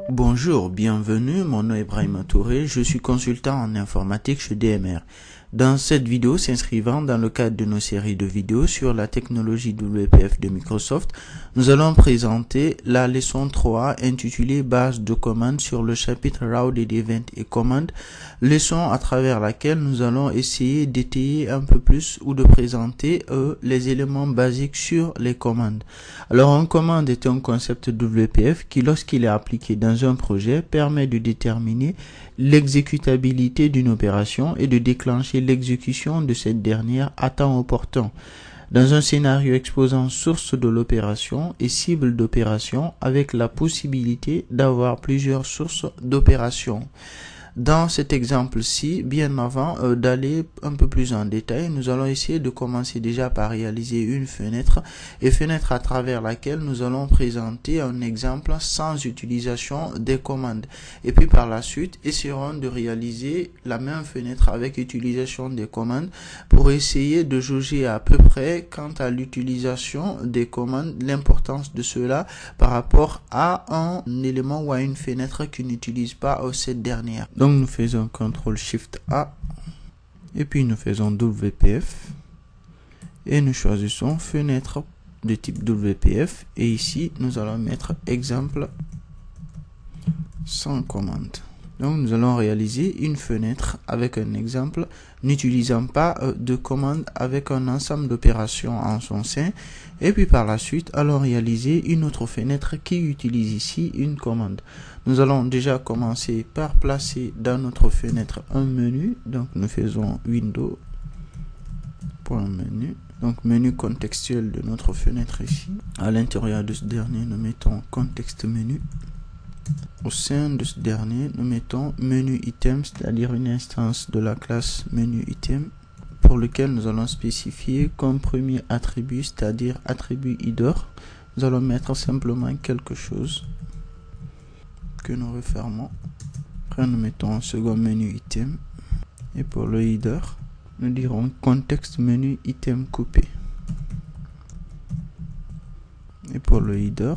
Bonjour, bienvenue, mon nom est Ibrahima Touré, je suis consultant en informatique chez DMR. Dans cette vidéo s'inscrivant dans le cadre de nos séries de vidéos sur la technologie WPF de Microsoft, nous allons présenter la leçon 3 intitulée Base de commande sur le chapitre Routed Event et Command, leçon à travers laquelle nous allons essayer d'étayer un peu plus ou de présenter les éléments basiques sur les commandes. Alors, une commande est un concept WPF qui, lorsqu'il est appliqué dans un projet, permet de déterminer l'exécutabilité d'une opération et de déclencher l'exécution de cette dernière à temps opportun. Dans un scénario exposant source de l'opération et cible d'opération avec la possibilité d'avoir plusieurs sources d'opération. Dans cet exemple-ci, bien avant d'aller un peu plus en détail, nous allons essayer de commencer déjà par réaliser une fenêtre à travers laquelle nous allons présenter un exemple sans utilisation des commandes. Et puis par la suite, essaierons de réaliser la même fenêtre avec utilisation des commandes pour essayer de jauger à peu près quant à l'utilisation des commandes, l'importance de cela par rapport à un élément ou à une fenêtre qui n'utilise pas cette dernière. Donc nous faisons CTRL-SHIFT-A et puis nous faisons WPF et nous choisissons fenêtre de type WPF et ici nous allons mettre exemple sans commande. Donc nous allons réaliser une fenêtre avec un exemple n'utilisant pas de commande avec un ensemble d'opérations en son sein et puis par la suite allons réaliser une autre fenêtre qui utilise ici une commande. Nous allons déjà commencer par placer dans notre fenêtre un menu, donc nous faisons Windows, point menu, donc menu contextuel de notre fenêtre ici. À l'intérieur de ce dernier nous mettons contexte menu. Au sein de ce dernier, nous mettons menu item, c'est-à-dire une instance de la classe menu item pour lequel nous allons spécifier comme premier attribut, c'est-à-dire attribut header. Nous allons mettre simplement quelque chose que nous refermons. Après, nous mettons un second menu item et pour le header, nous dirons contexte menu item coupé. Et pour le header,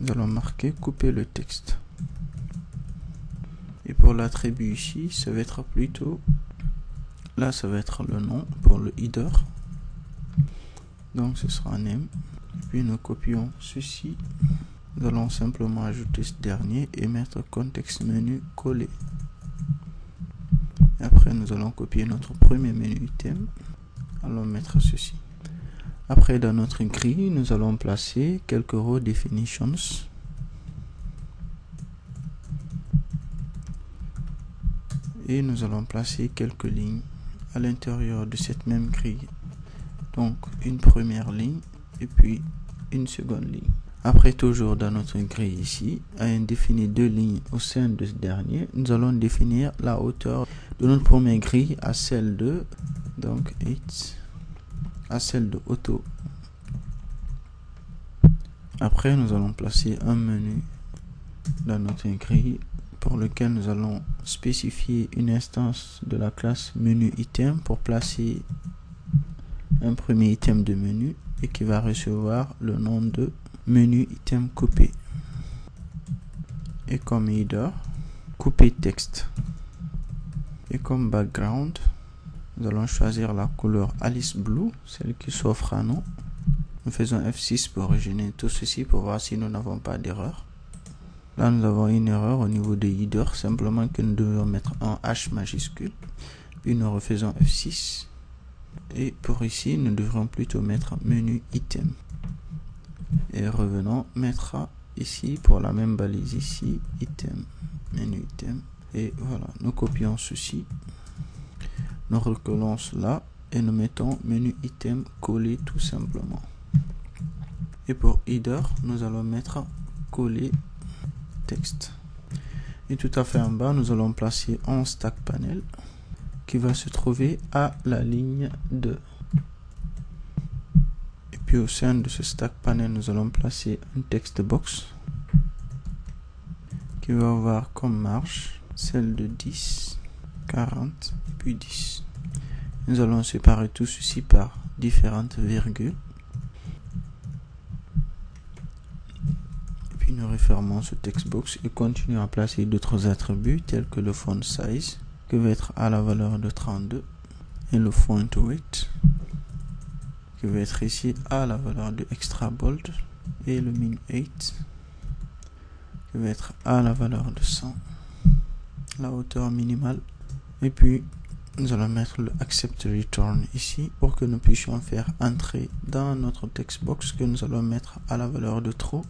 nous allons marquer couper le texte. Et pour l'attribut ici, ça va être plutôt, là ça va être le nom pour le header. Donc ce sera name. Et puis nous copions ceci. Nous allons simplement ajouter ce dernier et mettre contexte menu collé. Et après nous allons copier notre premier menu item. Allons mettre ceci. Après, dans notre grille, nous allons placer quelques row definitions. Et nous allons placer quelques lignes à l'intérieur de cette même grille. Donc, une première ligne et puis une seconde ligne. Après, toujours dans notre grille ici, ayant défini deux lignes au sein de ce dernier, nous allons définir la hauteur de notre première grille à celle de, donc 8. À celle de auto. Après, nous allons placer un menu dans notre grille pour lequel nous allons spécifier une instance de la classe menu item pour placer un premier item de menu et qui va recevoir le nom de menu item coupé. Et comme header, couper texte. Et comme background, nous allons choisir la couleur Alice Blue, celle qui s'offre à nous. Nous faisons F6 pour originer tout ceci pour voir si nous n'avons pas d'erreur. Là, nous avons une erreur au niveau de header, simplement que nous devons mettre un H majuscule. Puis nous refaisons F6. Et pour ici, nous devrons plutôt mettre menu item. Et revenons mettre ici pour la même balise ici, item, menu item. Et voilà, nous copions ceci. Nous recollons cela et nous mettons menu item collé tout simplement. Et pour header, nous allons mettre coller texte. Et tout à fait en bas, nous allons placer un stack panel qui va se trouver à la ligne 2. Et puis au sein de ce stack panel, nous allons placer un text box. qui va avoir comme marge celle de 10, 40 et puis 10. Nous allons séparer tout ceci par différentes virgules. Et puis nous refermons ce textbox et continuons à placer d'autres attributs tels que le font size qui va être à la valeur de 32 et le font weight qui va être ici à la valeur de extra bold et le min 8 qui va être à la valeur de 100, la hauteur minimale. Et puis nous allons mettre le accept return ici pour que nous puissions faire entrer dans notre textbox que nous allons mettre à la valeur de true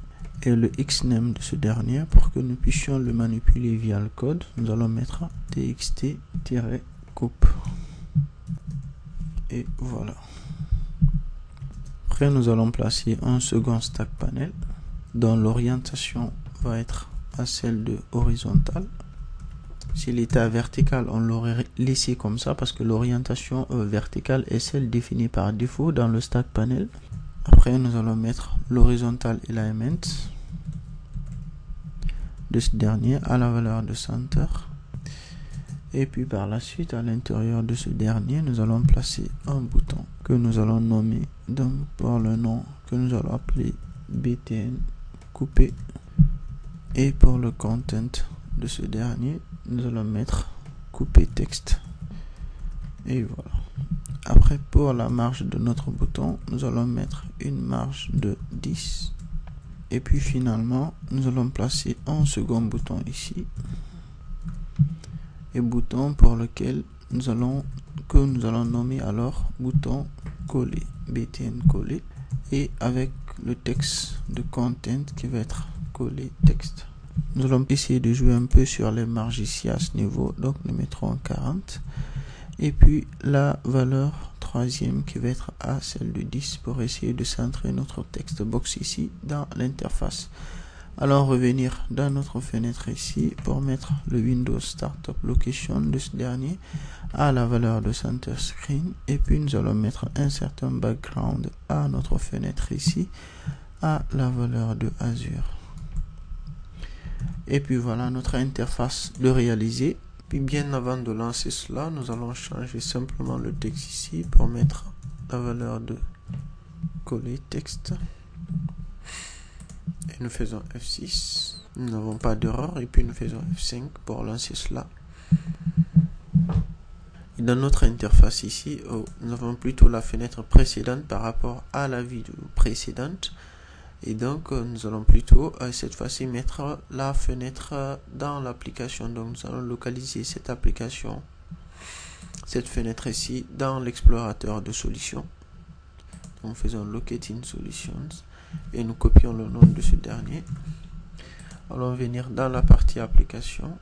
et le xname de ce dernier pour que nous puissions le manipuler via le code. Nous allons mettre txt-coupe et voilà. Après nous allons placer un second stack panel dont l'orientation va être à celle de horizontale. S'il était vertical, on l'aurait laissé comme ça parce que l'orientation verticale est celle définie par défaut dans le stack panel. Après, nous allons mettre l'horizontal element de ce dernier à la valeur de center. Et puis par la suite, à l'intérieur de ce dernier, nous allons placer un bouton que nous allons nommer donc par le nom que nous allons appeler btn coupé. Et pour le content de ce dernier, nous allons mettre couper texte et voilà. Après, pour la marge de notre bouton, nous allons mettre une marge de 10 et puis finalement nous allons placer un second bouton ici et bouton pour lequel nous allons nommer alors bouton coller, btn coller, et avec le texte de content qui va être coller texte. Nous allons essayer de jouer un peu sur les marges ici à ce niveau, donc nous mettrons 40 et puis la valeur troisième qui va être à celle de 10 pour essayer de centrer notre text box ici dans l'interface. Allons revenir dans notre fenêtre ici pour mettre le Windows Startup Location de ce dernier à la valeur de center screen et puis nous allons mettre un certain background à notre fenêtre ici à la valeur de Azure. Et puis voilà notre interface de réaliser. Puis bien avant de lancer cela, nous allons changer simplement le texte ici pour mettre la valeur de coller texte. Et nous faisons F6. Nous n'avons pas d'erreur. Et puis nous faisons F5 pour lancer cela. Et dans notre interface ici, nous avons plutôt la fenêtre précédente par rapport à la vidéo précédente. Et donc nous allons plutôt cette fois-ci mettre la fenêtre dans l'application. Donc nous allons localiser cette application, cette fenêtre ici dans l'explorateur de solutions. Donc faisons locate in solutions et nous copions le nom de ce dernier. Allons venir dans la partie application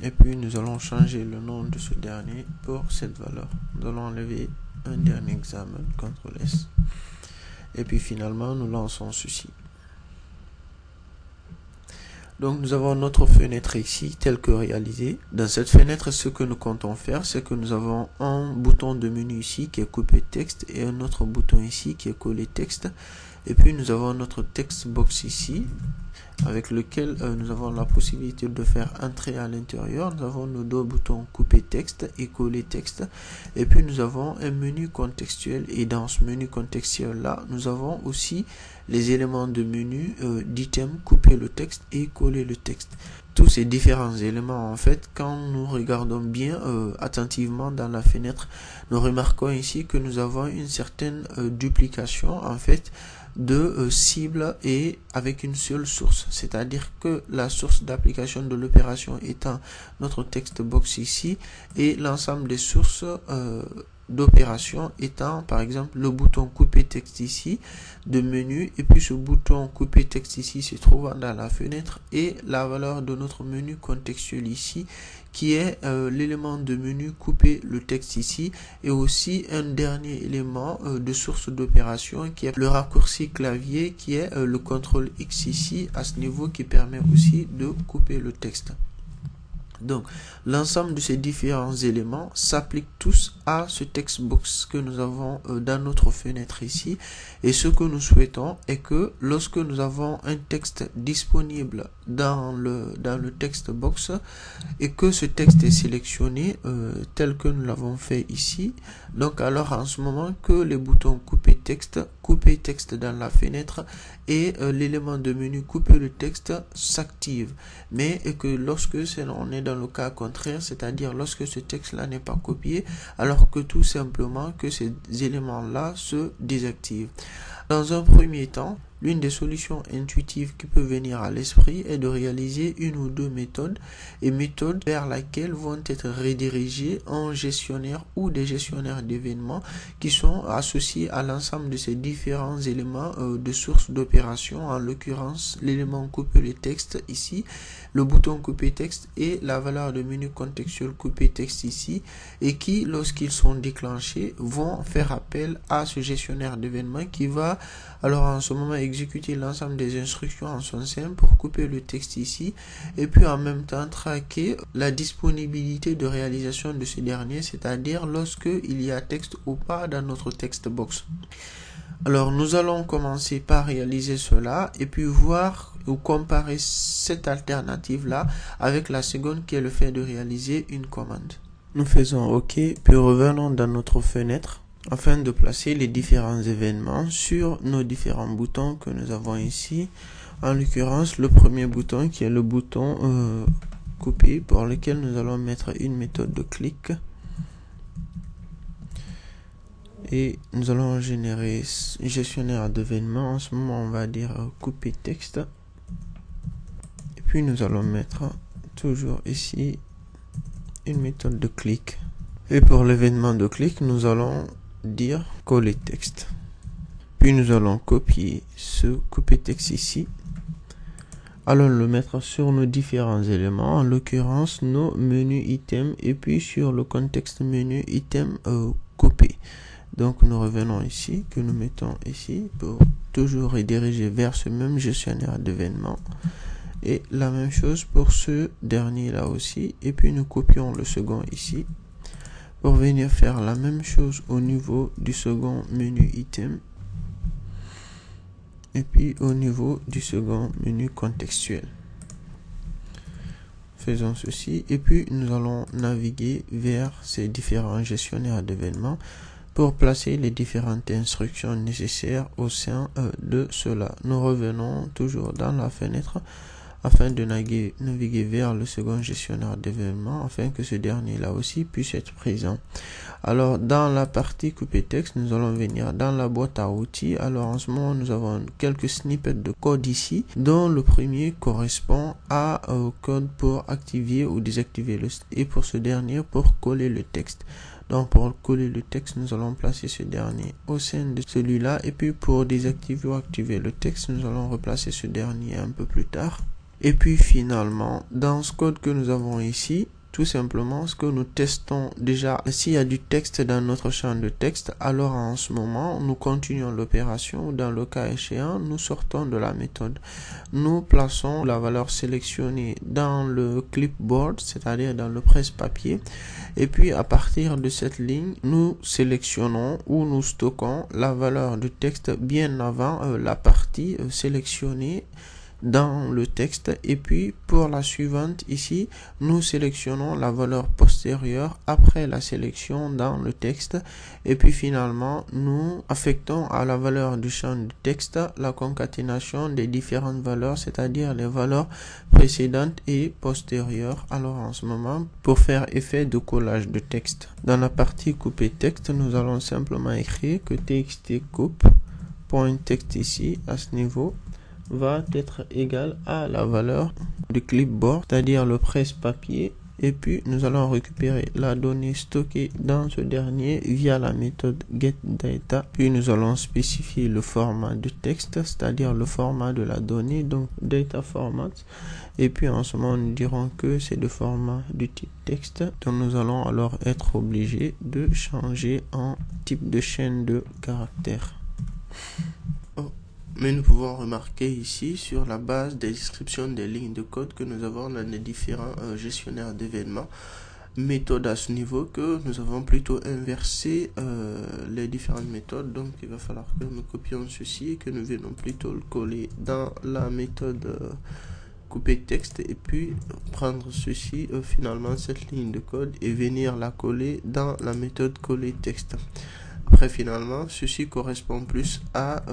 et puis nous allons changer le nom de ce dernier pour cette valeur. Nous allons enlever un dernier examen, CTRL S. Et puis finalement, nous lançons ceci. Donc nous avons notre fenêtre ici, telle que réalisée. Dans cette fenêtre, ce que nous comptons faire, c'est que nous avons un bouton de menu ici qui est couper texte et un autre bouton ici qui est coller texte. Et puis nous avons notre text box ici, avec lequel nous avons la possibilité de faire entrer à l'intérieur. Nous avons nos deux boutons couper texte et coller texte. Et puis nous avons un menu contextuel. Et dans ce menu contextuel là, nous avons aussi les éléments de menu d'item, couper le texte et coller le texte. Tous ces différents éléments, en fait, quand nous regardons bien attentivement dans la fenêtre, nous remarquons ici que nous avons une certaine duplication, en fait, de cibles et avec une seule source. C'est-à-dire que la source d'application de l'opération étant notre text box ici et l'ensemble des sources d'opération étant par exemple le bouton couper texte ici de menu et puis ce bouton couper texte ici se trouvant dans la fenêtre et la valeur de notre menu contextuel ici qui est l'élément de menu couper le texte ici et aussi un dernier élément de source d'opération qui est le raccourci clavier qui est le CTRL X ici à ce niveau qui permet aussi de couper le texte. Donc, l'ensemble de ces différents éléments s'appliquent tous à ce text box que nous avons dans notre fenêtre ici. Et ce que nous souhaitons est que lorsque nous avons un texte disponible dans le text box et que ce texte est sélectionné tel que nous l'avons fait ici, donc alors en ce moment que les boutons couper texte dans la fenêtre et l'élément de menu couper le texte s'active. Mais que lorsque on est dans le cas contraire, c'est-à-dire lorsque ce texte-là n'est pas copié, alors que tout simplement que ces éléments-là se désactivent. Dans un premier temps, l'une des solutions intuitives qui peut venir à l'esprit est de réaliser une ou deux méthodes vers laquelle vont être redirigés un gestionnaire ou des gestionnaires d'événements qui sont associés à l'ensemble de ces différents éléments de source d'opération, en l'occurrence l'élément couper le texte ici, le bouton couper texte et la valeur de menu contextuel couper texte ici, et qui, lorsqu'ils sont déclenchés, vont faire appel à ce gestionnaire d'événements qui va alors en ce moment exécuter l'ensemble des instructions en son sein pour couper le texte ici et puis en même temps traquer la disponibilité de réalisation de ce dernier, c'est-à-dire lorsque il y a texte ou pas dans notre text box. Alors nous allons commencer par réaliser cela et puis voir ou comparer cette alternative là avec la seconde qui est le fait de réaliser une commande. Nous faisons OK puis revenons dans notre fenêtre afin de placer les différents événements sur nos différents boutons que nous avons ici. En l'occurrence, le premier bouton qui est le bouton couper pour lequel nous allons mettre une méthode de clic. Et nous allons générer un gestionnaire d'événements. En ce moment, on va dire couper texte. Et puis nous allons mettre toujours ici une méthode de clic. Et pour l'événement de clic, nous allons dire coller texte. Puis nous allons copier ce couper texte ici. Allons le mettre sur nos différents éléments, en l'occurrence nos menus items et puis sur le contexte menu item couper. Donc nous revenons ici, que nous mettons ici pour toujours rediriger vers ce même gestionnaire d'événements. Et la même chose pour ce dernier là aussi. Et puis nous copions le second ici pour venir faire la même chose au niveau du second menu item. Et puis au niveau du second menu contextuel. Faisons ceci et puis nous allons naviguer vers ces différents gestionnaires d'événements pour placer les différentes instructions nécessaires au sein de cela. Nous revenons toujours dans la fenêtre afin de naviguer vers le second gestionnaire d'événements afin que ce dernier là aussi puisse être présent. Alors dans la partie couper texte, nous allons venir dans la boîte à outils. Alors en ce moment nous avons quelques snippets de code ici, dont le premier correspond au code pour activer ou désactiver le et pour ce dernier pour coller le texte. Donc pour coller le texte, nous allons placer ce dernier au sein de celui-là et puis pour désactiver ou activer le texte, nous allons replacer ce dernier un peu plus tard. Et puis finalement, dans ce code que nous avons ici, tout simplement, ce que nous testons déjà, s'il y a du texte dans notre champ de texte, alors en ce moment, nous continuons l'opération. Dans le cas échéant, nous sortons de la méthode. Nous plaçons la valeur sélectionnée dans le clipboard, c'est-à-dire dans le presse-papier. Et puis, à partir de cette ligne, nous sélectionnons ou nous stockons la valeur du texte bien avant la partie sélectionnée dans le texte. Et puis pour la suivante ici, nous sélectionnons la valeur postérieure après la sélection dans le texte et puis finalement nous affectons à la valeur du champ du texte la concaténation des différentes valeurs, c'est-à-dire les valeurs précédentes et postérieures. Alors en ce moment, pour faire effet de collage de texte, dans la partie couper texte, nous allons simplement écrire que txt coupe.text ici à ce niveau va être égal à la valeur du clipboard, c'est-à-dire le presse-papier, et puis nous allons récupérer la donnée stockée dans ce dernier via la méthode getData, puis nous allons spécifier le format du texte, c'est-à-dire le format de la donnée, donc data format, et puis en ce moment nous dirons que c'est le format du type texte, donc nous allons alors être obligés de changer en type de chaîne de caractères. Mais nous pouvons remarquer ici sur la base des descriptions des lignes de code que nous avons dans les différents gestionnaires d'événements méthodes à ce niveau que nous avons plutôt inversé les différentes méthodes. Donc il va falloir que nous copions ceci et que nous venons plutôt le coller dans la méthode couper texte et puis prendre ceci finalement cette ligne de code et venir la coller dans la méthode coller texte. Après finalement ceci correspond plus à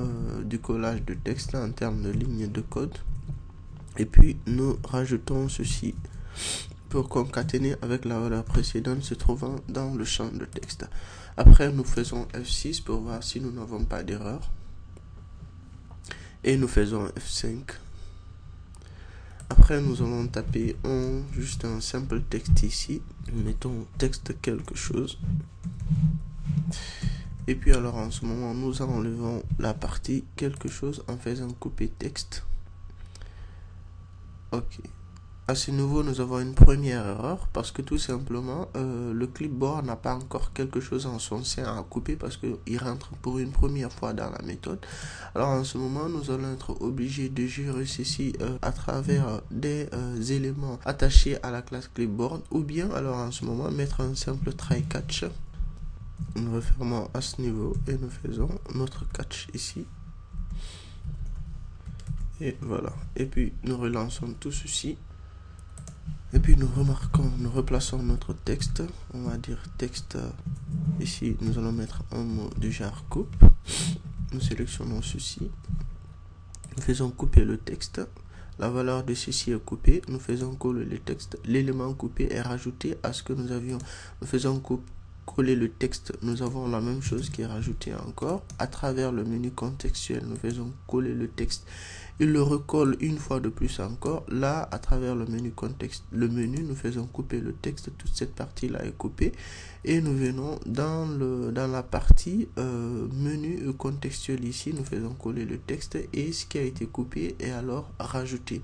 du collage de texte en termes de lignes de code et puis nous rajoutons ceci pour concaténer avec la valeur précédente se trouvant dans le champ de texte. Après nous faisons F6 pour voir si nous n'avons pas d'erreur et nous faisons F5. Après nous allons taper juste un simple texte ici, mettons texte quelque chose et puis alors en ce moment nous enlevons la partie quelque chose en faisant couper texte. Ok. À ce niveau, nous avons une première erreur parce que tout simplement, le clipboard n'a pas encore quelque chose en son sein à couper parce qu'il rentre pour une première fois dans la méthode. Alors en ce moment, nous allons être obligés de gérer ceci à travers des éléments attachés à la classe clipboard ou bien alors en ce moment mettre un simple try catch. Nous refermons à ce niveau et nous faisons notre catch ici. Et voilà. Et puis nous relançons tout ceci. Et puis nous replaçons notre texte, on va dire texte, ici nous allons mettre un mot du genre coupe, nous sélectionnons ceci, nous faisons couper le texte, la valeur de ceci est coupée, nous faisons coller le texte, l'élément coupé est rajouté à ce que nous avions, nous faisons coller le texte, nous avons la même chose qui est rajoutée encore, à travers le menu contextuel, nous faisons coller le texte. Il le recolle une fois de plus encore. Là, à travers le menu contexte, nous faisons couper le texte. Toute cette partie-là est coupée. Et nous venons dans la partie menu contextuel ici. Nous faisons coller le texte et ce qui a été coupé est alors rajouté.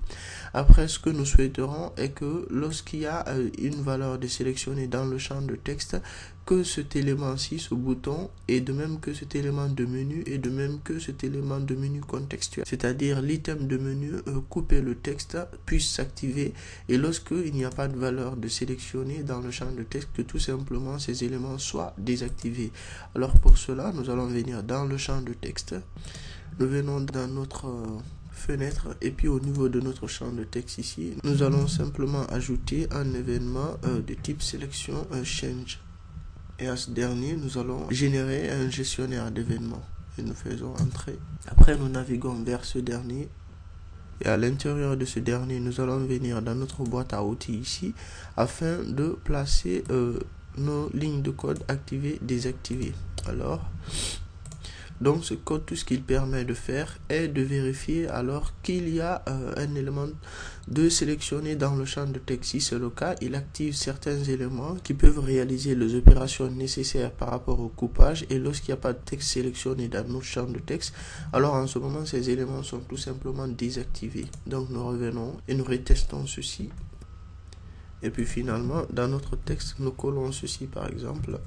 Après, ce que nous souhaiterons est que lorsqu'il y a une valeur de sélectionner dans le champ de texte, que cet élément-ci, ce bouton, et de même que cet élément de menu, et de même que cet élément de menu contextuel. C'est-à-dire l'item de menu couper le texte puisse s'activer et lorsqu'il n'y a pas de valeur de sélectionner dans le champ de texte, que tout simplement ces éléments soient désactivés. Alors pour cela, nous allons venir dans le champ de texte. Nous venons dans notre fenêtre et puis au niveau de notre champ de texte ici, nous allons simplement ajouter un événement de type sélection change. Et à ce dernier, nous allons générer un gestionnaire d'événements. Et nous faisons entrer. Après, nous naviguons vers ce dernier. Et à l'intérieur de ce dernier, nous allons venir dans notre boîte à outils ici, afin de placer nos lignes de code activées, désactivées. Alors, donc ce code, tout ce qu'il permet de faire est de vérifier alors qu'il y a un élément de sélectionner dans le champ de texte. Si c'est le cas, il active certains éléments qui peuvent réaliser les opérations nécessaires par rapport au coupage. Et lorsqu'il n'y a pas de texte sélectionné dans notre champ de texte, alors en ce moment, ces éléments sont tout simplement désactivés. Donc nous revenons et nous retestons ceci. Et puis finalement, dans notre texte, nous collons ceci par exemple.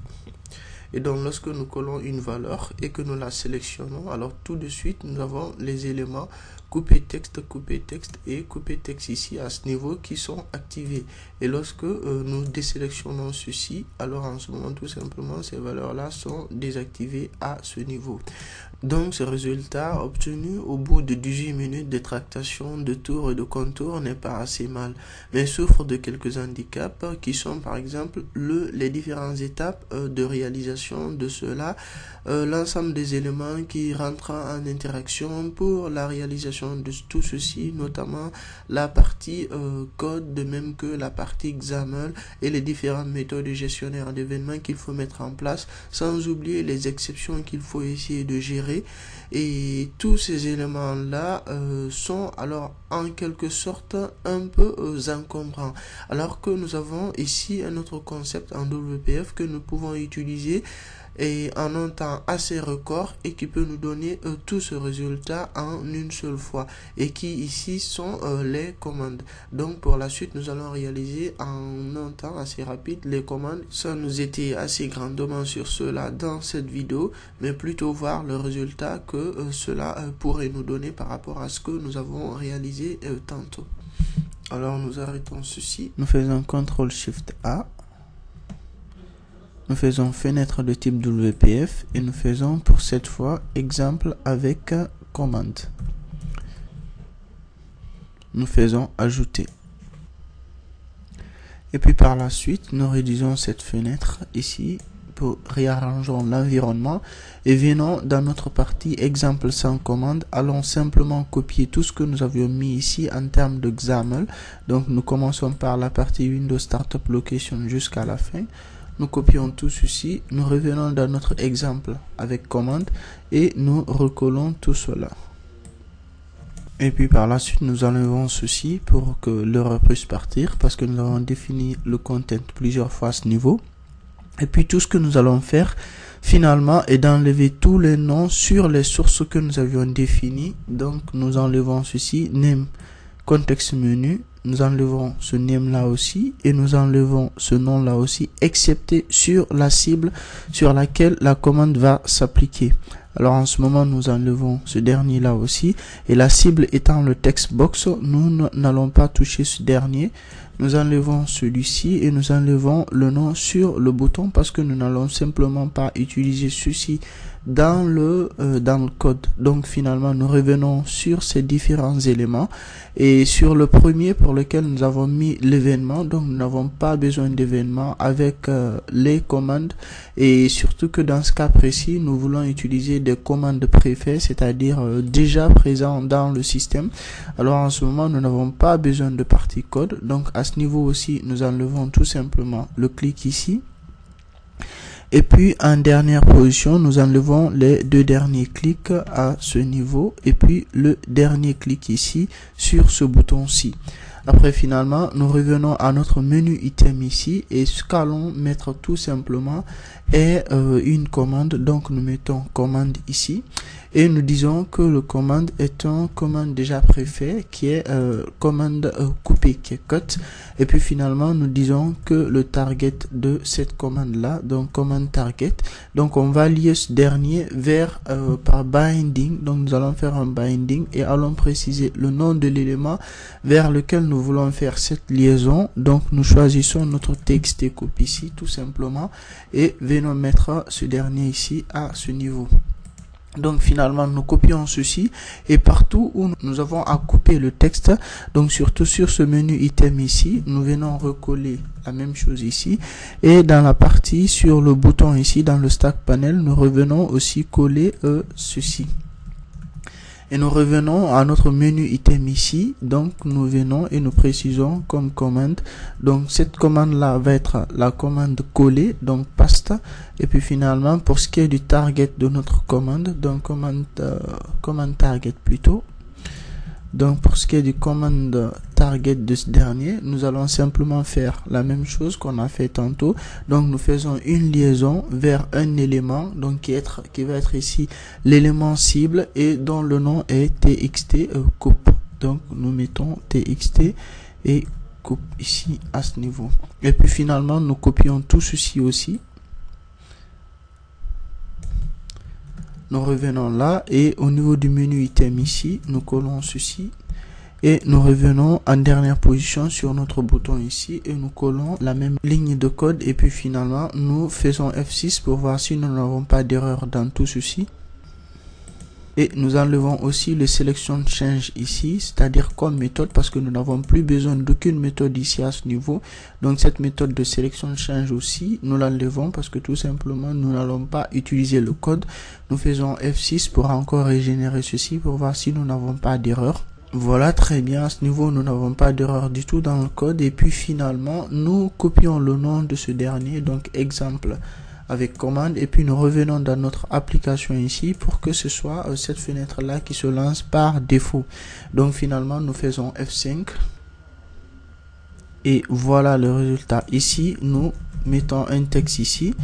Et donc lorsque nous collons une valeur et que nous la sélectionnons, alors tout de suite nous avons les éléments couper texte et couper texte ici à ce niveau qui sont activés. Et lorsque nous désélectionnons ceci, alors en ce moment tout simplement ces valeurs là sont désactivées à ce niveau. Donc ce résultat obtenu au bout de 18 minutes de tractation de tours et de contours n'est pas assez mal, mais souffre de quelques handicaps qui sont par exemple les différentes étapes de réalisation de cela, l'ensemble des éléments qui rentrent en interaction pour la réalisation de tout ceci, notamment la partie code, de même que la partie XAML et les différentes méthodes de gestionnaire d'événements qu'il faut mettre en place, sans oublier les exceptions qu'il faut essayer de gérer. Et tous ces éléments-là sont alors en quelque sorte un peu encombrants. Alors que nous avons ici un autre concept en WPF que nous pouvons utiliser et en un temps assez record et qui peut nous donner tout ce résultat en une seule fois et qui ici sont les commandes. Donc pour la suite nous allons réaliser en un temps assez rapide les commandes sans nous étaler assez grandement sur cela dans cette vidéo, mais plutôt voir le résultat que cela pourrait nous donner par rapport à ce que nous avons réalisé tantôt. Alors nous arrêtons ceci, nous faisons CTRL-SHIFT-A, nous faisons fenêtre de type WPF et nous faisons pour cette fois exemple avec commande. Nous faisons ajouter. Et puis par la suite, nous réduisons cette fenêtre ici pour réarranger l'environnement et venons dans notre partie exemple sans commande. Allons simplement copier tout ce que nous avions mis ici en termes de XAML. Donc nous commençons par la partie Windows Startup Location jusqu'à la fin. Nous copions tout ceci, nous revenons dans notre exemple avec commande et nous recollons tout cela. Et puis par la suite, nous enlevons ceci pour que l'erreur puisse partir parce que nous avons défini le content plusieurs fois à ce niveau. Et puis tout ce que nous allons faire finalement est d'enlever tous les noms sur les sources que nous avions définies. Donc nous enlevons ceci, name, contexte menu, nous enlevons ce name là aussi et nous enlevons ce nom là aussi, excepté sur la cible sur laquelle la commande va s'appliquer. Alors en ce moment nous enlevons ce dernier là aussi et la cible étant le text box, nous n'allons pas toucher ce dernier. Nous enlevons celui-ci et nous enlevons le nom sur le bouton parce que nous n'allons simplement pas utiliser ceci dans le code. Donc finalement nous revenons sur ces différents éléments et sur le premier pour lequel nous avons mis l'événement, donc nous n'avons pas besoin d'événement avec les commandes et surtout que dans ce cas précis nous voulons utiliser des commandes préfets, c'est-à-dire déjà présents dans le système. Alors en ce moment nous n'avons pas besoin de partie code, donc à ce niveau aussi nous enlevons tout simplement le clic ici. Et puis en dernière position, nous enlevons les deux derniers clics à ce niveau et puis le dernier clic ici sur ce bouton-ci. Après finalement, nous revenons à notre menu item ici et ce qu'allons mettre tout simplement est une commande. Donc nous mettons commande ici et nous disons que le commande est un commande déjà préfet qui est commande coupée qui est cut. Et puis finalement nous disons que le target de cette commande là, donc commande target, donc on va lier ce dernier vers par binding. Donc nous allons faire un binding et allons préciser le nom de l'élément vers lequel nous voulons faire cette liaison. Donc nous choisissons notre txt copy ici tout simplement et venons mettre ce dernier ici à ce niveau. Donc finalement nous copions ceci et partout où nous avons à couper le texte, donc surtout sur ce menu item ici, nous venons recoller la même chose ici et dans la partie sur le bouton ici dans le stack panel, nous revenons aussi coller ceci. Et nous revenons à notre menu item ici, donc nous venons et nous précisons comme commande, donc cette commande là va être la commande coller, donc paste, et puis finalement pour ce qui est du target de notre commande, donc commande target plutôt, donc pour ce qui est du commande target de ce dernier, nous allons simplement faire la même chose qu'on a fait tantôt. Donc nous faisons une liaison vers un élément, donc qui va être ici l'élément cible et dont le nom est txt coupe. Donc nous mettons txt et coupe ici à ce niveau. Et puis finalement nous copions tout ceci aussi. Nous revenons là et au niveau du menu item ici, nous collons ceci et nous revenons en dernière position sur notre bouton ici et nous collons la même ligne de code et puis finalement nous faisons F6 pour voir si nous n'avons pas d'erreur dans tout ceci. Et nous enlevons aussi le selection change ici, c'est-à-dire comme méthode parce que nous n'avons plus besoin d'aucune méthode ici à ce niveau. Donc cette méthode de selection change aussi, nous l'enlevons parce que tout simplement nous n'allons pas utiliser le code. Nous faisons F6 pour encore régénérer ceci pour voir si nous n'avons pas d'erreur. Voilà, très bien, à ce niveau nous n'avons pas d'erreur du tout dans le code et puis finalement nous copions le nom de ce dernier, donc exemple avec commande et puis nous revenons dans notre application ici pour que ce soit cette fenêtre là qui se lance par défaut. Donc finalement nous faisons F5 et voilà le résultat. Ici nous mettons un texte ici,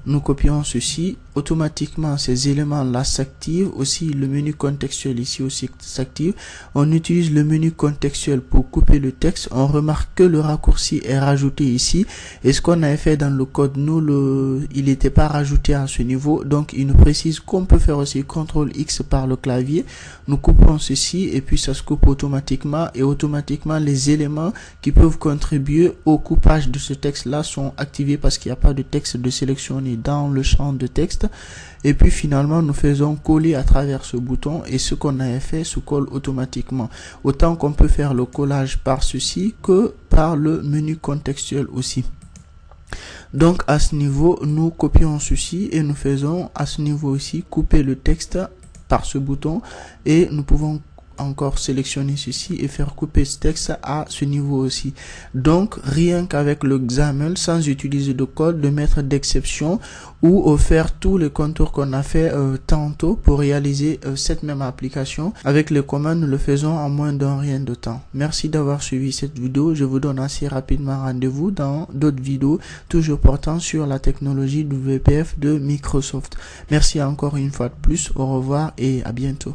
nous copions ceci, automatiquement ces éléments là s'activent, aussi le menu contextuel ici aussi s'active. On utilise le menu contextuel pour couper le texte, on remarque que le raccourci est rajouté ici, et ce qu'on avait fait dans le code, il n'était pas rajouté à ce niveau, donc il nous précise qu'on peut faire aussi CTRL X par le clavier. Nous coupons ceci et puis ça se coupe automatiquement, et automatiquement les éléments qui peuvent contribuer au coupage de ce texte là sont activés parce qu'il n'y a pas de texte de sélectionner dans le champ de texte. Et puis finalement nous faisons coller à travers ce bouton et ce qu'on avait fait se colle automatiquement. Autant qu'on peut faire le collage par ceci que par le menu contextuel aussi. Donc à ce niveau nous copions ceci et nous faisons à ce niveau aussi couper le texte par ce bouton, et nous pouvons encore sélectionner ceci et faire couper ce texte à ce niveau aussi. Donc rien qu'avec le XAML, sans utiliser de code, de mettre d'exception ou faire tous les contours qu'on a fait tantôt pour réaliser cette même application, avec les commandes nous le faisons en moins d'un rien de temps. Merci d'avoir suivi cette vidéo. Je vous donne assez rapidement rendez-vous dans d'autres vidéos toujours portant sur la technologie WPF de Microsoft. Merci encore une fois de plus, au revoir et à bientôt.